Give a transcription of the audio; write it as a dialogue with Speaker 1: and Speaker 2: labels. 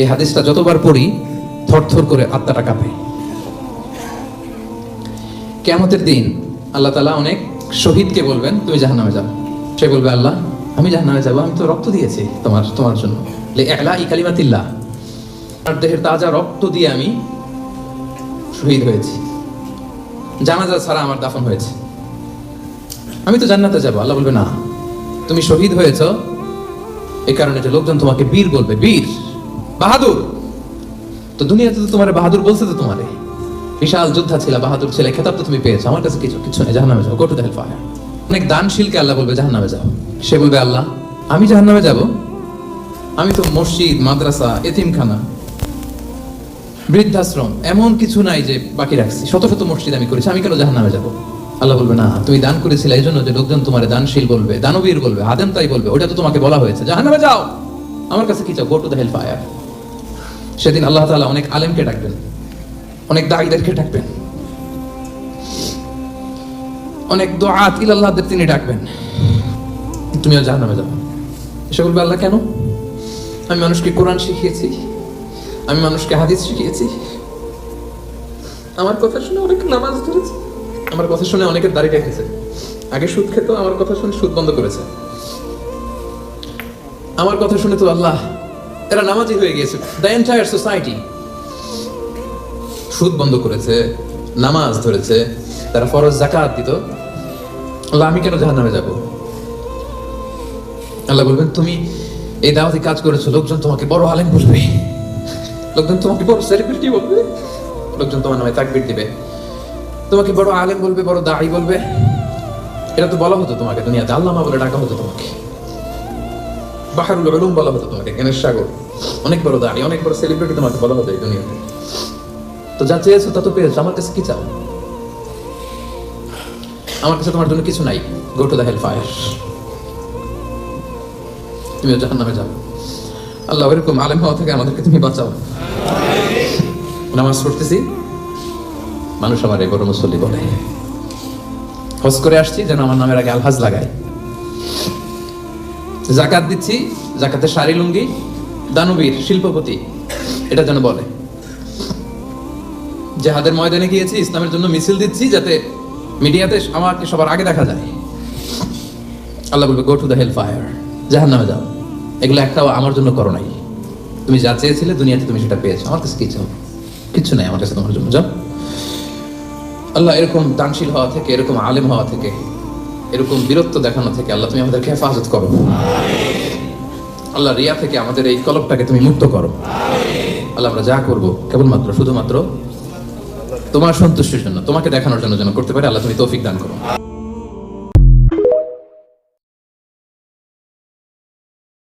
Speaker 1: এই হাদিসটা যতবার পড়ি থরথর করে আত্মাটা কাঁপে। কিয়ামতের দিন আল্লাহ তাআলা অনেক শহীদকে বলবেন তুমি জাহান্নামে যাও। সে বলবে আল্লাহ আমি জাহান্নামে যাব, আমি তো রক্ত দিয়েছি তোমার জন্য, লিইলাই কালিমাতিল্লাহ, আর দেহের তাজা রক্ত দিয়ে আমি শহীদ হয়েছি, জানাজা ছাড়া আমার দাফন হয়েছে, আমি তো জান্নাতে যাব। আল্লাহ বলবে না, তুমি শহীদ হয়েছ এই কারণে যে লোকজন তোমাকে বীর বলবে, বীর বাহাদুর। তো দুনিয়াতে তো তোমার বাহাদুর বলছে, তো তোমারে বিশাল যোদ্ধা ছিল, বাহাদুর ছিল, খেতাব তো তুমি পেয়েছো, আমার কাছে কিছু নেই, জাহান্নামে যাও, go to the hell fire. অনেক দানশীলকে আল্লাহ বলবে জাহান্নামে যাও। সে বলবে আল্লাহ আমি জাহান্নামে যাব, আমি তো মসজিদ, মাদ্রাসা, এতিমখানা, বৃদ্ধাশ্রম এমন কিছু নাই যে বাকি রাখছি, শত শত মসজিদ আমি করেছি, আমি কেন জাহান্নামে যাব? আল্লাহ বলবে না, তুমি দান করেছিলে এই জন্য যে লোকজন তোমার দানশীল বলবে, দানবীর বলবে, আদেম তাই বলবে, ওটা তো তোমাকে বলা হয়েছে, জাহান্নামে যাও, আমার কাছে কি চাও, go to the hell fire. সেদিন আল্লাহ তাআলা অনেক আলেমকে ডাকবেন, অনেক দাঈদেরকে ডাকবেন, অনেক দুআত ইলাল্লাহদের তিনি ডাকবেন, তুমিও জাহান্নামে যাও। সে বলবে আল্লাহ কেন? আমি মানুষকে কোরআন শিখিয়েছি, আমি মানুষকে হাদিস শিখিয়েছি, আমার কথা শুনে অনেক নামাজ ধরেছে, আমার কথা শুনে অনেকের দাড়ি রেখেছে, আগে সুদ খেত, আমার কথা শুনে সুদ বন্ধ করেছে, আমার কথা শুনে তো আল্লাহ এরা নামাজি হয়ে গিয়েছে। দ্য এন্টায়ার সোসাইটি সুদ বন্ধ করেছে, নামাজ ধরেছে, তারা ফরজ যাকাত দিত, আল্লাহ আমি কেন জাহান্নামে যাব? আল্লাহ বলবেন তুমি এই দাওয়াতি কাজ করেছো, লোকজন তোমাকে বড় আলেম বলবে, লোকজন তোমাকে বড় সেলিব্রিটি বলবে, লোকজন তোমার নামে তাকবীর দিবে, তোমাকে বড় আলেম বলবে, বড় দাঈ বলবে। এটা তো বলা হতো তোমাকে দুনিয়াতে, আল্লামা বলে ডাকা হতো তোমাকে, বাহরুল উলুম বলা হতো তোমাকে, জ্ঞানের সাগর, অনেক বড় দাঈ, অনেক বড় সেলিব্রিটি তোমাকে বলা হতো এই দুনিয়াতে। তো যা চেয়েছো তা তো পেয়েছো, আমার কাছে কি চাও? আমার কাছে তোমার জন্য কিছু নাই, go to the hell fire, তুমি জাহান্নামে যাও। আল্লাহ এরকম আলেম হওয়া থেকে আমাদেরকে তুমি বাঁচাও। নামাজ পড়তেছি, মানুষ আমার এই বড় মুসল্লি বলে, হজ করে আসছি যেন আমার নামের আগে আলহাজ লাগায়, যাকাত দিচ্ছি, যাকাতের শাড়ি লুঙ্গি, দানবীর শিল্পপতি এটা যেন বলে, জিহাদের ময়দানে গিয়েছি, ইসলামের জন্য মিছিল দিচ্ছি, যাতে মিডিয়াতে আমাকে সবার আগে দেখা যায়। আল্লাহ বলবে go to the hell fire, জাহান্নামে যাও। এগুলো একটাও আমার জন্য করো নাই, তুমি যা চেয়েছিলে দুনিয়াতে তুমি সেটা পেয়েছো, আমার কাছে কি চাও? কিচ্ছু নাই আমার কাছে তোমার জন্য, যাও। আল্লাহ এরকম দানশীল হওয়া থেকে, এরকম আলেম হওয়া থেকে, এরকম বীরত্ব দেখানো থেকে আল্লাহ তুমি আমাদেরকে হেফাজত করো। আল্লাহ রিয়া থেকে আমাদের এই কলবটাকে তুমি মুক্ত করো। আল্লাহ আমরা যা করবো কেবলমাত্র শুধুমাত্র তোমার সন্তুষ্টির জন্য, তোমাকে দেখানোর জন্য যেন করতে পারে। আল্লাহ তুমি তৌফিক দান করো।